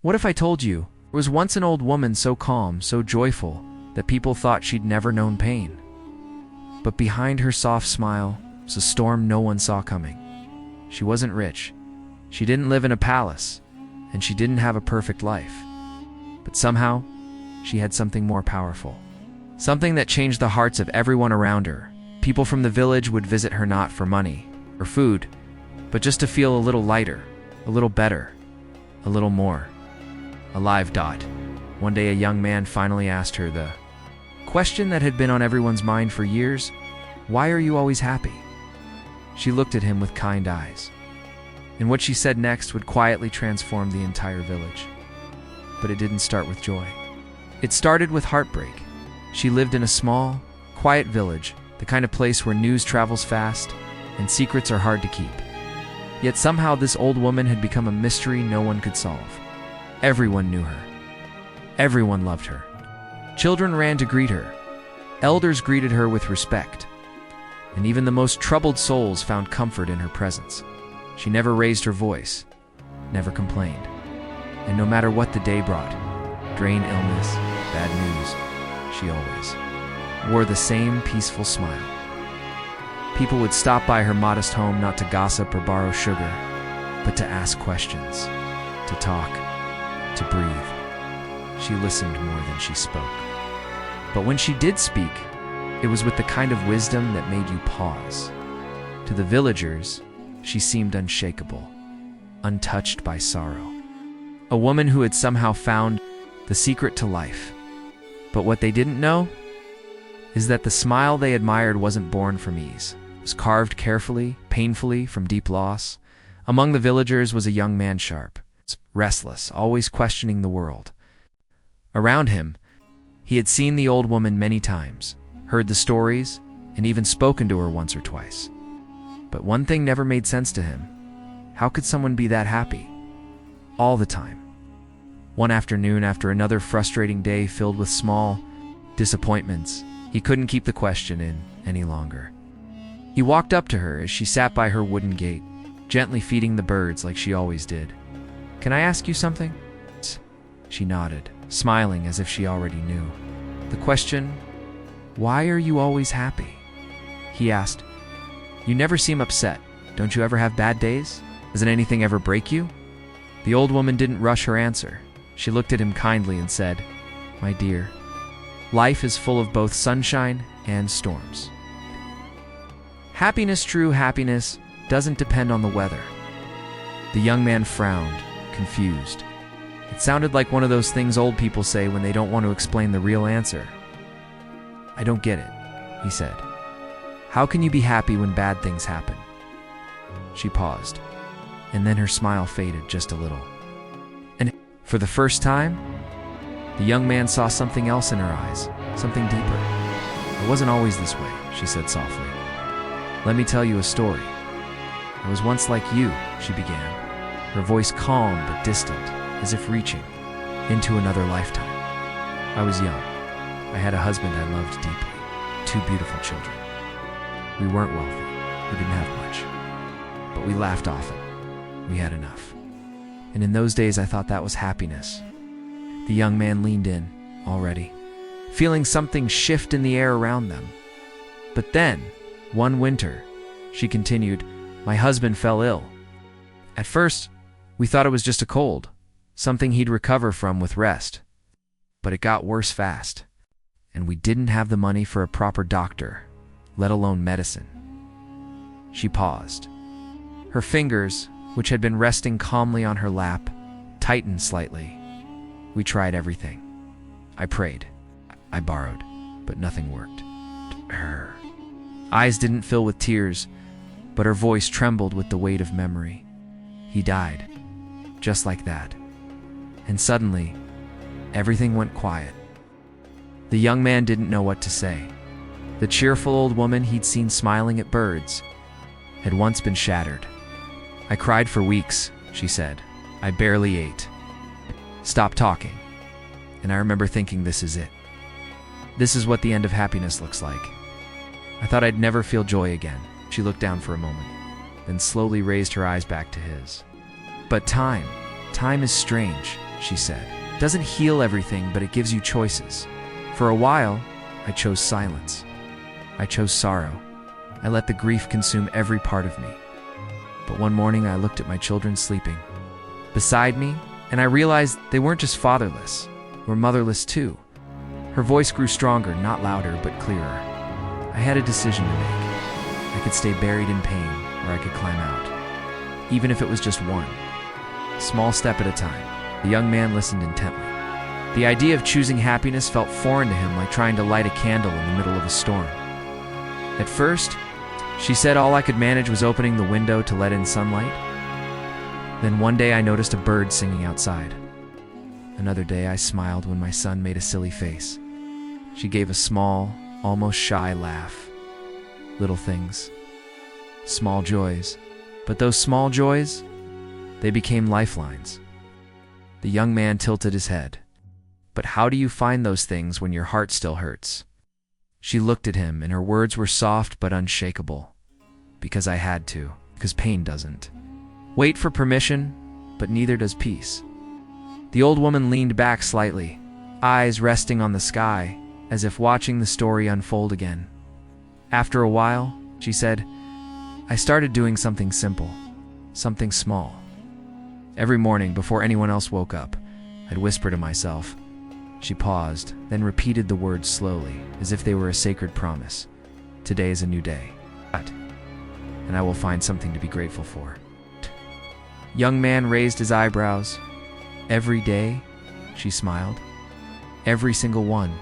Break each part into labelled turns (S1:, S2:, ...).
S1: What if I told you there was once an old woman so calm, so joyful, that people thought she'd never known pain? But behind her soft smile was a storm no one saw coming. She wasn't rich. She didn't live in a palace, and she didn't have a perfect life. But somehow, she had something more powerful. Something that changed the hearts of everyone around her. People from the village would visit her not for money or food, but just to feel a little lighter, a little better, a little more alive. One day a young man finally asked her the question that had been on everyone's mind for years: why are you always happy? She looked at him with kind eyes, and what she said next would quietly transform the entire village. But it didn't start with joy. It started with heartbreak. She lived in a small, quiet village, the kind of place where news travels fast and secrets are hard to keep. Yet somehow this old woman had become a mystery no one could solve. Everyone knew her. Everyone loved her. Children ran to greet her. Elders greeted her with respect. And even the most troubled souls found comfort in her presence. She never raised her voice, never complained. And no matter what the day brought, drain, illness, bad news, she always wore the same peaceful smile. People would stop by her modest home not to gossip or borrow sugar, but to ask questions, to talk, to breathe. She listened more than she spoke. But when she did speak, it was with the kind of wisdom that made you pause. To the villagers, she seemed unshakable, untouched by sorrow. A woman who had somehow found the secret to life. But what they didn't know is that the smile they admired wasn't born from ease. It was carved carefully, painfully, from deep loss. Among the villagers was a young man sharp, restless, always questioning the world. Around him, he had seen the old woman many times, heard the stories, and even spoken to her once or twice. But one thing never made sense to him. How could someone be that happy? All the time. One afternoon, after another frustrating day filled with small disappointments, he couldn't keep the question in any longer. He walked up to her as she sat by her wooden gate, gently feeding the birds like she always did. "Can I ask you something?" She nodded, smiling as if she already knew. The question, "Why are you always happy?" he asked. "You never seem upset. Don't you ever have bad days? Doesn't anything ever break you?" The old woman didn't rush her answer. She looked at him kindly and said, "My dear, life is full of both sunshine and storms. True happiness doesn't depend on the weather." The young man frowned, confused. It sounded like one of those things old people say when they don't want to explain the real answer. "I don't get it," he said. "How can you be happy when bad things happen?" She paused, and then her smile faded just a little. And for the first time, the young man saw something else in her eyes, something deeper. "It wasn't always this way," she said softly. "Let me tell you a story. I was once like you," she began, her voice calm but distant, as if reaching into another lifetime. "I was young. I had a husband I loved deeply, 2 beautiful children. We weren't wealthy. We didn't have much. But we laughed often. We had enough. And in those days I thought that was happiness." The young man leaned in, already, feeling something shift in the air around them. "But then, one winter," she continued, "my husband fell ill. At first, we thought it was just a cold, something he'd recover from with rest. But it got worse fast, and we didn't have the money for a proper doctor, let alone medicine." She paused. Her fingers, which had been resting calmly on her lap, tightened slightly. "We tried everything. I prayed. I borrowed, but nothing worked." Her eyes didn't fill with tears, but her voice trembled with the weight of memory. "He died, just like that. And suddenly, everything went quiet." The young man didn't know what to say. The cheerful old woman he'd seen smiling at birds had once been shattered. "I cried for weeks," she said. "I barely ate. Stop talking. And I remember thinking, this is it. This is what the end of happiness looks like. I thought I'd never feel joy again." She looked down for a moment, then slowly raised her eyes back to his. "But time is strange," she said. It doesn't heal everything, but it gives you choices. For a while, I chose silence. I chose sorrow. I let the grief consume every part of me. But one morning I looked at my children sleeping beside me, and I realized they weren't just fatherless, they were motherless too. Her voice grew stronger, not louder, but clearer. I had a decision to make. I could stay buried in pain, or I could climb out. Even if it was just one small step at a time. The young man listened intently. The idea of choosing happiness felt foreign to him, like trying to light a candle in the middle of a storm. At first, she said all I could manage was opening the window to let in sunlight. Then one day I noticed a bird singing outside. Another day I smiled when my son made a silly face. She gave a small, almost shy laugh. Little things. Small joys. But those small joys, they became lifelines. The young man tilted his head. But how do you find those things when your heart still hurts? She looked at him, and her words were soft but unshakable. Because I had to. Because pain doesn't wait for permission, but neither does peace. The old woman leaned back slightly, eyes resting on the sky, as if watching the story unfold again. After a while, she said, I started doing something simple, something small. Every morning before anyone else woke up, I'd whisper to myself. She paused, then repeated the words slowly, as if they were a sacred promise. Today is a new day. And I will find something to be grateful for. Young man raised his eyebrows. Every day, she smiled. Every single one.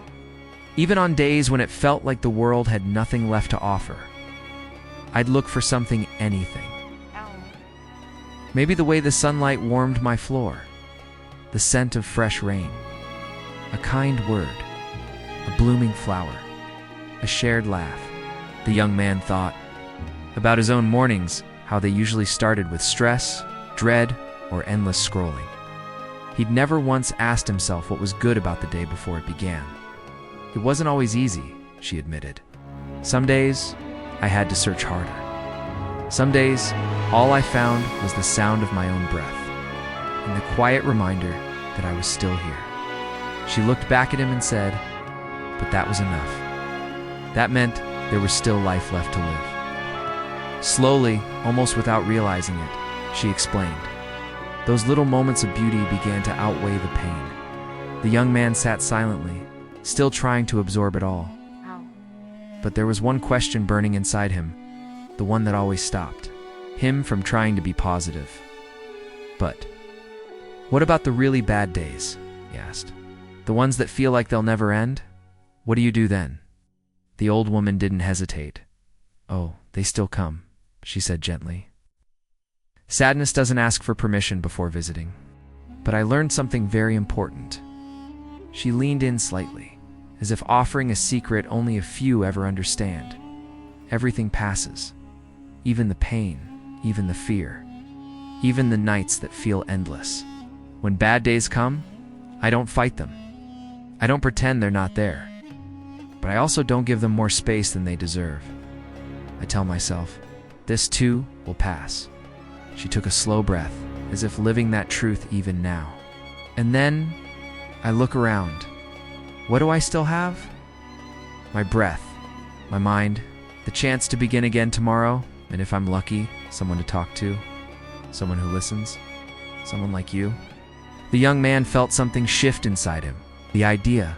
S1: Even on days when it felt like the world had nothing left to offer. I'd look for something, anything. Maybe the way the sunlight warmed my floor. The scent of fresh rain. A kind word. A blooming flower. A shared laugh. The young man thought about his own mornings, how they usually started with stress, dread, or endless scrolling. He'd never once asked himself what was good about the day before it began. It wasn't always easy, she admitted. Some days, I had to search harder. Some days, all I found was the sound of my own breath, and the quiet reminder that I was still here. She looked back at him and said, but that was enough. That meant there was still life left to live. Slowly, almost without realizing it, she explained. Those little moments of beauty began to outweigh the pain. The young man sat silently, still trying to absorb it all. But there was one question burning inside him, the one that always stopped him from trying to be positive. But what about the really bad days? He asked. The ones that feel like they'll never end? What do you do then? The old woman didn't hesitate. Oh, they still come, she said gently. Sadness doesn't ask for permission before visiting. But I learned something very important. She leaned in slightly, as if offering a secret only a few ever understand. Everything passes. Even the pain, even the fear, even the nights that feel endless. When bad days come, I don't fight them. I don't pretend they're not there. But I also don't give them more space than they deserve. I tell myself, this too will pass. She took a slow breath, as if living that truth even now. And then, I look around. What do I still have? My breath, my mind, the chance to begin again tomorrow, and if I'm lucky, someone to talk to, someone who listens, someone like you. The young man felt something shift inside him. The idea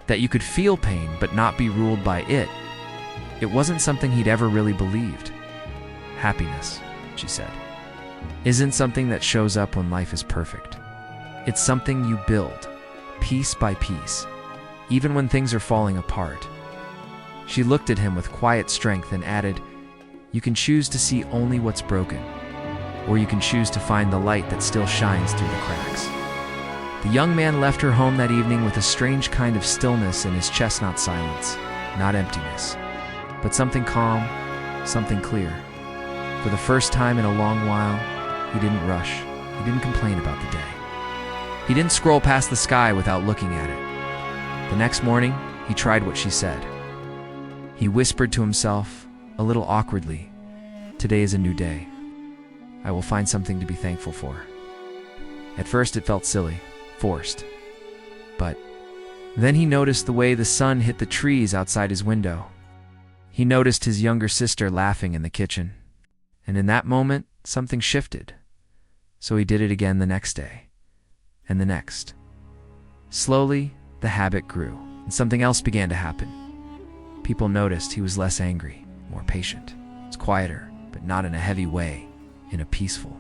S1: that you could feel pain but not be ruled by it. It wasn't something he'd ever really believed. Happiness, she said, isn't something that shows up when life is perfect. It's something you build, piece by piece, even when things are falling apart. She looked at him with quiet strength and added, you can choose to see only what's broken, or you can choose to find the light that still shines through the cracks. The young man left her home that evening with a strange kind of stillness in his chest, not silence, not emptiness, but something calm, something clear. For the first time in a long while, he didn't rush. He didn't complain about the day. He didn't scroll past the sky without looking at it. The next morning, he tried what she said. He whispered to himself, a little awkwardly, today is a new day. I will find something to be thankful for. At first it felt silly. forced. But then he noticed the way the sun hit the trees outside his window. He noticed his younger sister laughing in the kitchen. And in that moment, something shifted. So he did it again the next day, and the next. Slowly, the habit grew, and something else began to happen. People noticed he was less angry, more patient. He was quieter, but not in a heavy way, in a peaceful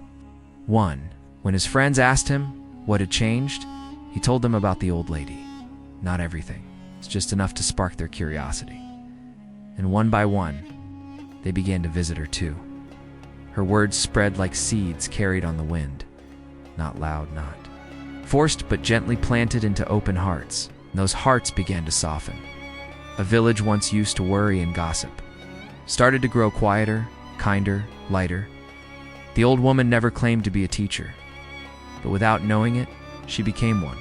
S1: one. When his friends asked him what had changed, he told them about the old lady. Not everything. It's just enough to spark their curiosity. And one by one, they began to visit her too. Her words spread like seeds carried on the wind. Not loud, not forced, but gently planted into open hearts. And those hearts began to soften. A village once used to worry and gossip started to grow quieter, kinder, lighter. The old woman never claimed to be a teacher, but without knowing it, she became one.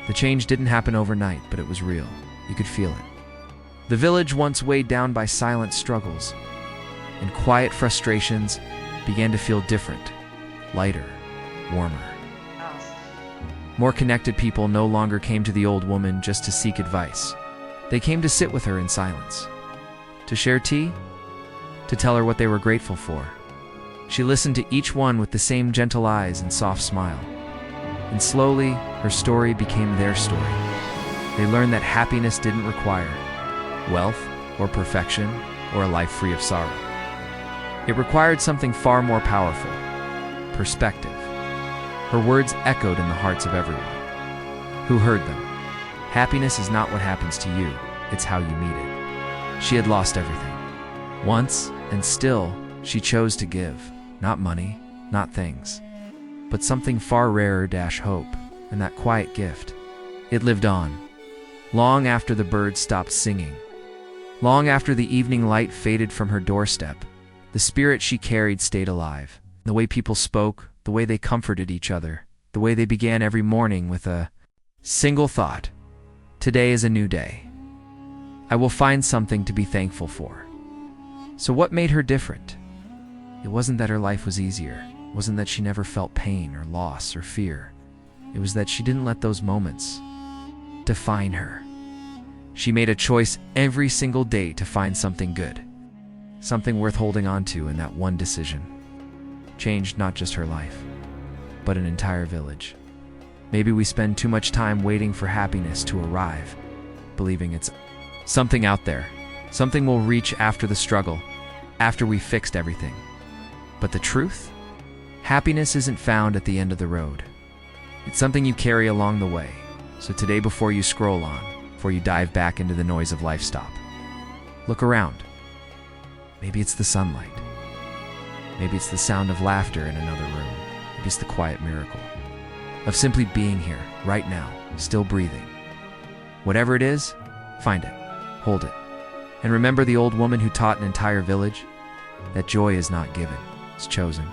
S1: The change didn't happen overnight, but it was real. You could feel it. The village, once weighed down by silent struggles and quiet frustrations, began to feel different, lighter, warmer. More connected people no longer came to the old woman just to seek advice. They came to sit with her in silence, to share tea, to tell her what they were grateful for. She listened to each one with the same gentle eyes and soft smile. And slowly, her story became their story. They learned that happiness didn't require wealth or perfection or a life free of sorrow. It required something far more powerful: perspective. Her words echoed in the hearts of everyone who heard them. Happiness is not what happens to you, it's how you meet it. She had lost everything once, and still, she chose to give. Not money, not things, but something far rarer: hope. And that quiet gift, it lived on. Long after the birds stopped singing, long after the evening light faded from her doorstep, the spirit she carried stayed alive. The way people spoke, the way they comforted each other, the way they began every morning with a single thought: today is a new day. I will find something to be thankful for. So what made her different? It wasn't that her life was easier. It wasn't that she never felt pain or loss or fear. It was that she didn't let those moments define her. She made a choice every single day to find something good, something worth holding on to, and that one decision changed not just her life, but an entire village. Maybe we spend too much time waiting for happiness to arrive, believing it's something out there, something we'll reach after the struggle, after we've fixed everything. But the truth? Happiness isn't found at the end of the road. It's something you carry along the way. So today, before you scroll on, before you dive back into the noise of life, stop. Look around. Maybe it's the sunlight. Maybe it's the sound of laughter in another room. Maybe it's the quiet miracle of simply being here, right now, still breathing. Whatever it is, find it, hold it. And remember the old woman who taught an entire village that joy is not given, it's chosen.